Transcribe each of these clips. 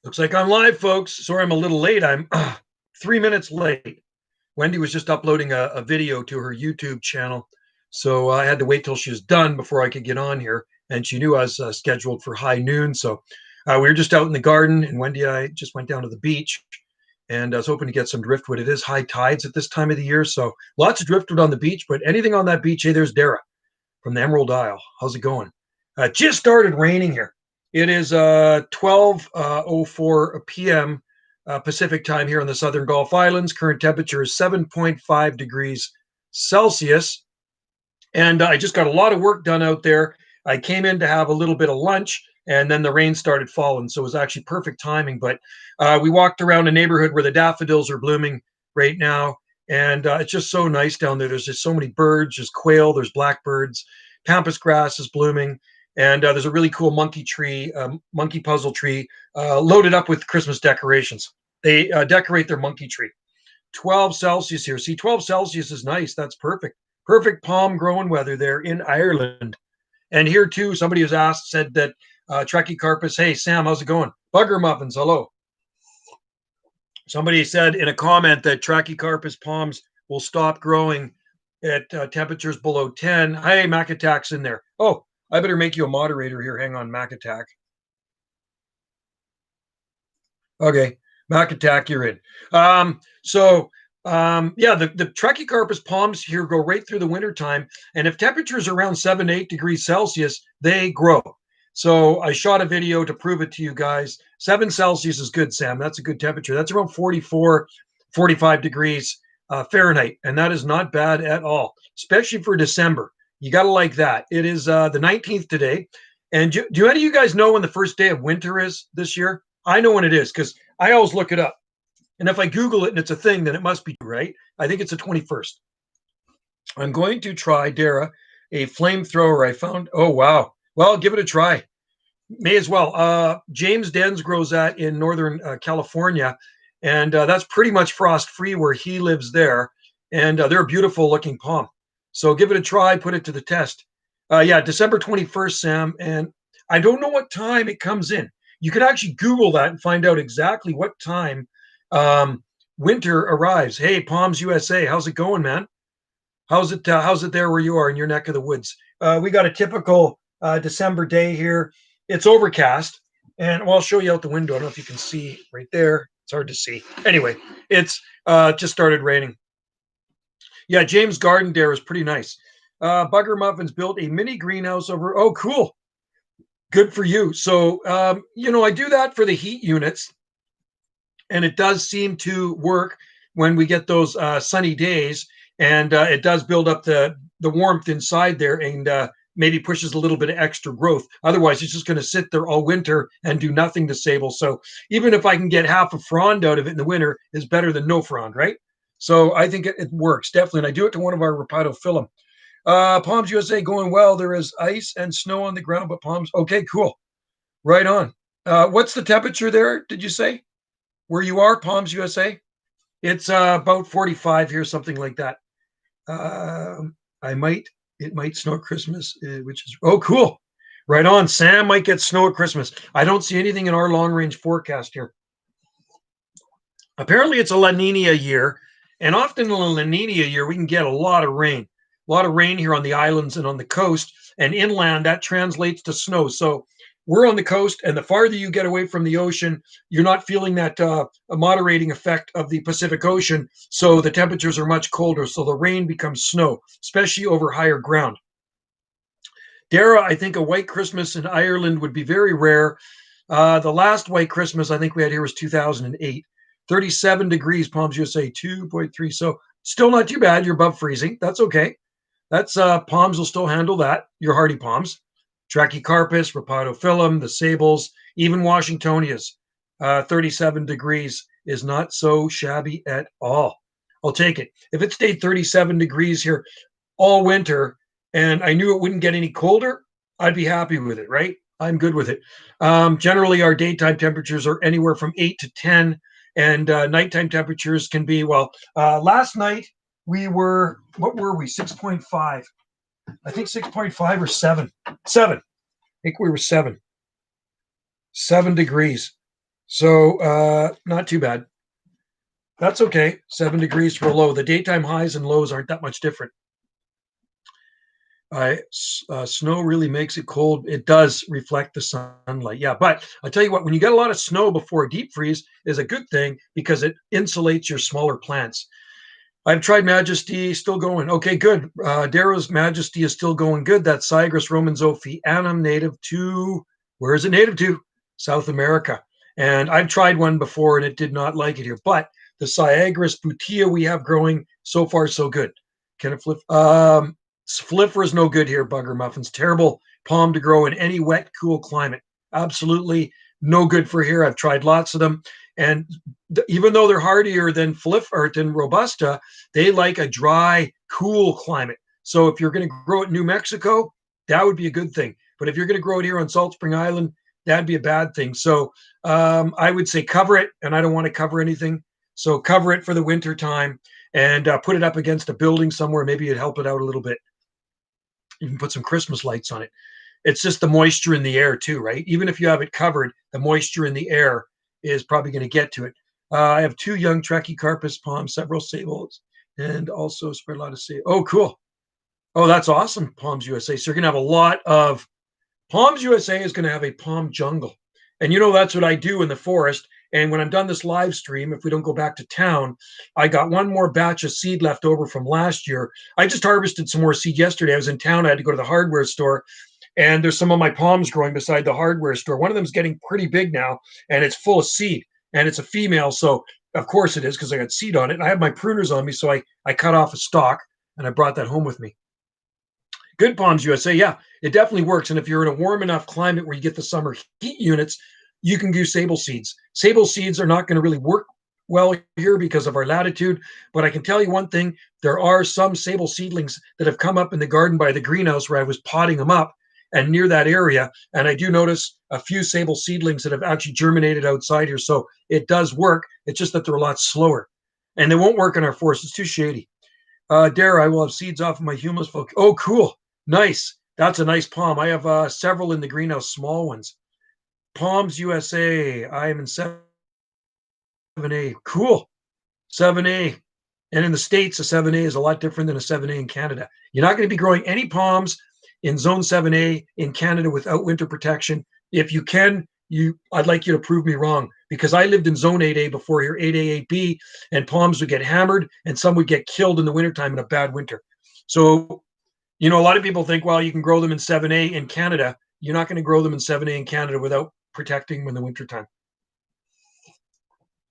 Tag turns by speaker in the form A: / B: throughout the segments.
A: Looks like I'm live, folks. Sorry I'm a little late. I'm 3 minutes late. Wendy was just uploading a video to her YouTube channel. So I had to wait till she was done before I could get on here. And she knew I was scheduled for high noon. So we were just out in the garden, and Wendy and I just went down to the beach. And I was hoping to get some driftwood. It is high tides at this time of the year. So lots of driftwood on the beach. But anything on that beach, hey, there's Dara from the Emerald Isle. How's it going? Just started raining here. It is 12:04 p.m. Pacific time here on the Southern Gulf Islands. Current temperature is 7.5 degrees Celsius. And I just got a lot of work done out there. I came in to have a little bit of lunch, and then the rain started falling. So it was actually perfect timing. But we walked around a neighborhood where the daffodils are blooming right now. And it's just so nice down there. There's just so many birds. There's quail, there's blackbirds. Pampas grass is blooming. And there's a really cool monkey tree, monkey puzzle tree, loaded up with Christmas decorations. They decorate their monkey tree. 12 Celsius here. See, 12 Celsius is nice. That's perfect. Perfect palm growing weather there in Ireland. And here too, somebody has asked, said that Trachycarpus, hey, Sam, how's it going? Bugger muffins, hello. Somebody said in a comment that Trachycarpus palms will stop growing at temperatures below 10. Hey, Mac Attack's in there. Oh, I better make you a moderator here. Hang on, Mac Attack. Okay, Mac Attack, you're in. Yeah, the Trachycarpus palms here go right through the wintertime. And if temperatures are around 7 to 8 degrees Celsius, they grow. So I shot a video to prove it to you guys. 7 Celsius is good, Sam. That's a good temperature. That's around 44, 45 degrees Fahrenheit. And that is not bad at all, especially for December. You got to like that. It is the 19th today. And do any of you guys know when the first day of winter is this year? I know when it is because I always look it up. And if I Google it and it's a thing, then it must be right. I think it's the 21st. I'm going to try, Dara, a flamethrower I found. Oh, wow. Well, give it a try. May as well. James Dens grows that in Northern California. And that's pretty much frost-free where he lives there. And they're a beautiful looking palm. So give it a try, put it to the test. Yeah, December 21st, Sam. And I don't know what time it comes in. You could actually Google that and find out exactly what time winter arrives. Hey, Palms USA, how's it going, man? How's it there where you are in your neck of the woods? We got a typical December day here. It's overcast, and well, I'll show you out the window. I don't know if you can see right there. It's hard to see. Anyway, it's just started raining. Yeah, James' garden there is pretty nice. Bugger Muffins built a mini greenhouse over. Oh, cool. Good for you. So, I do that for the heat units, and it does seem to work when we get those sunny days, and it does build up the warmth inside there and maybe pushes a little bit of extra growth. Otherwise, it's just going to sit there all winter and do nothing to Sable. So even if I can get half a frond out of it in the winter, is better than no frond, right? So I think it works, definitely. And I do it to one of our Rapidophyllum. Palms USA going well. There is ice and snow on the ground, but palms. Okay, cool. Right on. What's the temperature there, did you say? Where you are, Palms USA? It's about 45 here, something like that. It might snow at Christmas, which is, oh, cool. Right on. Sam might get snow at Christmas. I don't see anything in our long range forecast here. Apparently it's a La Nina year. And often in a La Nina year, we can get a lot of rain. A lot of rain here on the islands and on the coast. And inland, that translates to snow. So we're on the coast, and the farther you get away from the ocean, you're not feeling that moderating effect of the Pacific Ocean. So the temperatures are much colder. So the rain becomes snow, especially over higher ground. Dara, I think a white Christmas in Ireland would be very rare. The last white Christmas I think we had here was 2008. 37 degrees, Palms USA, 2.3. So still not too bad. You're above freezing. That's okay. That's palms will still handle that. Your hardy palms. Trachycarpus, Rapidophyllum, the sables, even Washingtonias. 37 degrees is not so shabby at all. I'll take it. If it stayed 37 degrees here all winter and I knew it wouldn't get any colder, I'd be happy with it, right? I'm good with it. Generally, our daytime temperatures are anywhere from 8 to 10, and nighttime temperatures can be, last night we were, what were we, 6.5? I think 6.5 or 7. 7. I think we were 7. 7 degrees. So not too bad. That's okay. 7 degrees for a low. The daytime highs and lows aren't that much different. Snow really makes it cold. It does reflect the sunlight. Yeah, but I'll tell you what, when you get a lot of snow before a deep freeze is a good thing because it insulates your smaller plants. I've tried Majesty, still going. Okay, good. Darrow's Majesty is still going good. That's Cygris romanzophianum, native to, where is it native to? South America. And I've tried one before and it did not like it here. But the Cygris butea we have growing, so far so good. Can it flip? Flipper is no good here, Bugger Muffins. Terrible palm to grow in any wet, cool climate. Absolutely no good for here. I've tried lots of them. And even though they're hardier than than Robusta, they like a dry, cool climate. So if you're going to grow it in New Mexico, that would be a good thing. But if you're going to grow it here on Salt Spring Island, that'd be a bad thing. So I would say cover it, and I don't want to cover anything. So cover it for the winter time and put it up against a building somewhere. Maybe it'd help it out a little bit. You can put some Christmas lights on it. It's just the moisture in the air too, right? Even if you have it covered, the moisture in the air is probably going to get to it. I have 2 young Trachycarpus palms, several sables, and also spread a lot of sable. Oh, cool. Oh, that's awesome, Palms USA. So you're going to have a lot of Palms USA is going to have a palm jungle. And that's what I do in the forest. And when I'm done this live stream, if we don't go back to town, I got one more batch of seed left over from last year. I just harvested some more seed yesterday. I was in town. I had to go to the hardware store, and there's some of my palms growing beside the hardware store. One of them's getting pretty big now, and it's full of seed, and it's a female. So of course it is because I got seed on it. And I have my pruners on me, so I cut off a stalk, and I brought that home with me. Good Palms USA, yeah, it definitely works. And if you're in a warm enough climate where you get the summer heat units, you can do sable seeds. Sable seeds are not going to really work well here because of our latitude. But I can tell you one thing, there are some sable seedlings that have come up in the garden by the greenhouse where I was potting them up and near that area. And I do notice a few sable seedlings that have actually germinated outside here. So it does work. It's just that they're a lot slower. And they won't work in our forest. It's too shady. Dare, I will have seeds off of my humus folk. Oh, cool. Nice. That's a nice palm. I have several in the greenhouse, small ones. Palms USA. I am in 7A. Cool. 7A. And in the States, a 7A is a lot different than a 7A in Canada. You're not going to be growing any palms in Zone 7A in Canada without winter protection. If you can, I'd like you to prove me wrong because I lived in Zone 8A before here, 8A, 8B, and palms would get hammered and some would get killed in the wintertime in a bad winter. So a lot of people think, well, you can grow them in 7A in Canada. You're not going to grow them in 7A in Canada without protecting them in the wintertime.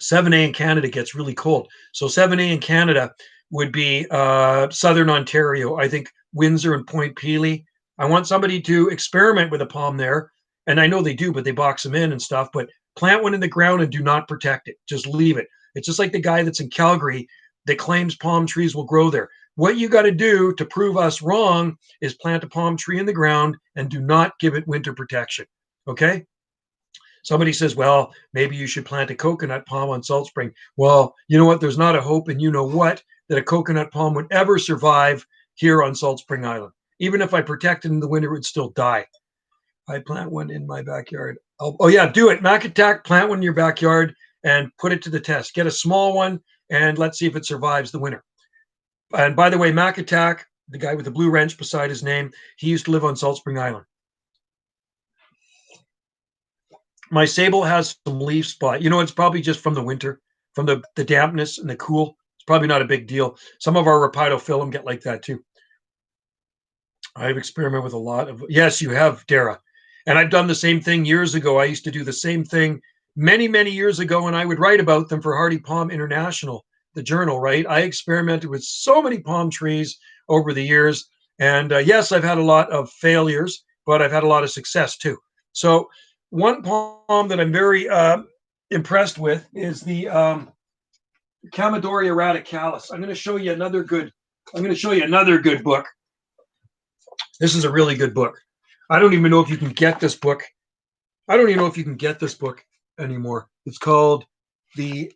A: 7A in Canada gets really cold. So 7A in Canada would be Southern Ontario. I think Windsor and Point Pelee. I want somebody to experiment with a palm there. And I know they do, but they box them in and stuff. But plant one in the ground and do not protect it. Just leave it. It's just like the guy that's in Calgary that claims palm trees will grow there. What you got to do to prove us wrong is plant a palm tree in the ground and do not give it winter protection. Okay? Somebody says, well, maybe you should plant a coconut palm on Salt Spring. Well, you know what? There's not a hope, and you know what? That a coconut palm would ever survive here on Salt Spring Island. Even if I protect it in the winter, it would still die. I plant one in my backyard. Oh yeah, do it. Mac Attack, plant one in your backyard and put it to the test. Get a small one and let's see if it survives the winter. And by the way, Mac Attack, the guy with the blue wrench beside his name, he used to live on Salt Spring Island. My sable has some leaf spot. It's probably just from the winter, from the dampness and the cool. It's probably not a big deal. Some of our Rapidophyllum get like that too. I've experimented with a lot of, yes, you have, Dara. And I've done the same thing years ago. I used to do the same thing many, many years ago, and I would write about them for Hardy Palm International, the journal, right? I experimented with so many palm trees over the years. And yes, I've had a lot of failures, but I've had a lot of success too. So one palm that I'm very impressed with is the Camadoria radicalis. I'm going to show you another good book. This is a really good book. I don't even know if you can get this book. I don't even know if you can get this book anymore. It's called The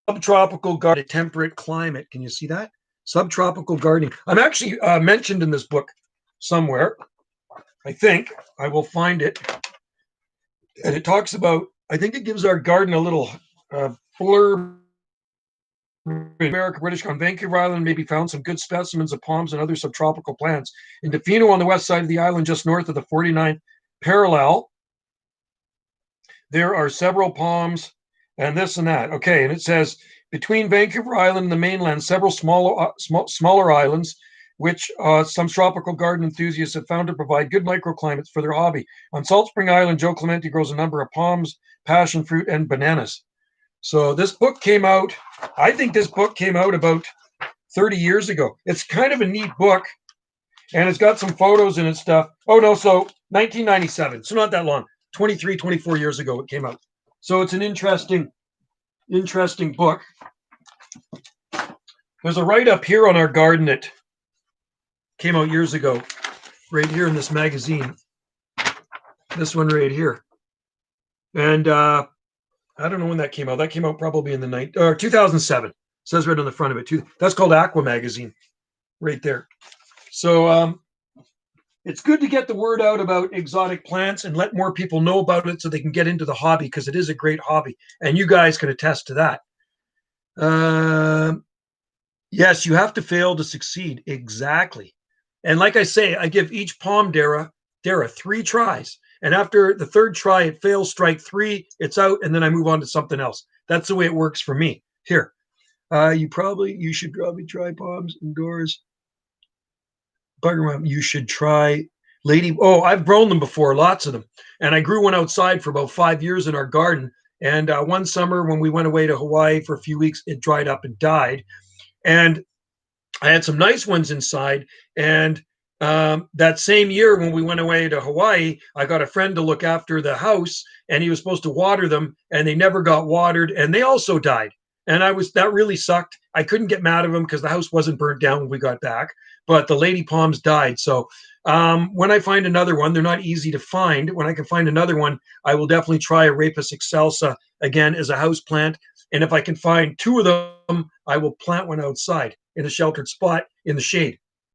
A: Subtropical Garden Temperate Climate. Can you see that? Subtropical Gardening. I'm actually mentioned in this book somewhere. I think I will find it. And it talks about I think it gives our garden a little blurb. America, British on Vancouver Island, maybe found some good specimens of palms and other subtropical plants. In Defino on the west side of the island, just north of the 49th parallel, there are several palms and this and that. Okay, and it says between Vancouver Island and the mainland, several smaller islands, which some tropical garden enthusiasts have found to provide good microclimates for their hobby. On Salt Spring Island, Joe Clemente grows a number of palms, passion fruit, and bananas. So this book came out, I think this book came out about 30 years ago. It's kind of a neat book, and it's got some photos in it stuff. Oh, no, so 1997, so not that long. 23, 24 years ago it came out. So it's an interesting book. There's a write-up here on our garden that came out years ago, right here in this magazine. This one right here. And I don't know when that came out. That came out probably in the 2007. It says right on the front of it too. That's called Aqua Magazine, right there. So it's good to get the word out about exotic plants and let more people know about it so they can get into the hobby, because it is a great hobby, and you guys can attest to that. Yes, you have to fail to succeed. Exactly. And like I say, I give each palm Dara 3 tries. And after the third try, it fails, strike 3, it's out, and then I move on to something else. That's the way it works for me. Here, you should probably try palms indoors. You should try lady. Oh, I've grown them before, lots of them. And I grew one outside for about 5 years in our garden. And one summer when we went away to Hawaii for a few weeks, it dried up and died. And I had some nice ones inside. And that same year when we went away to Hawaii, I got a friend to look after the house, and he was supposed to water them, and they never got watered, and they also died. And that really sucked. I couldn't get mad at him because the house wasn't burnt down when we got back, but the lady palms died. So when I find another one, they're not easy to find. When I can find another one, I will definitely try a Rapis excelsa again as a house plant. And if I can find 2 of them, I will plant one outside in a sheltered spot in the shade.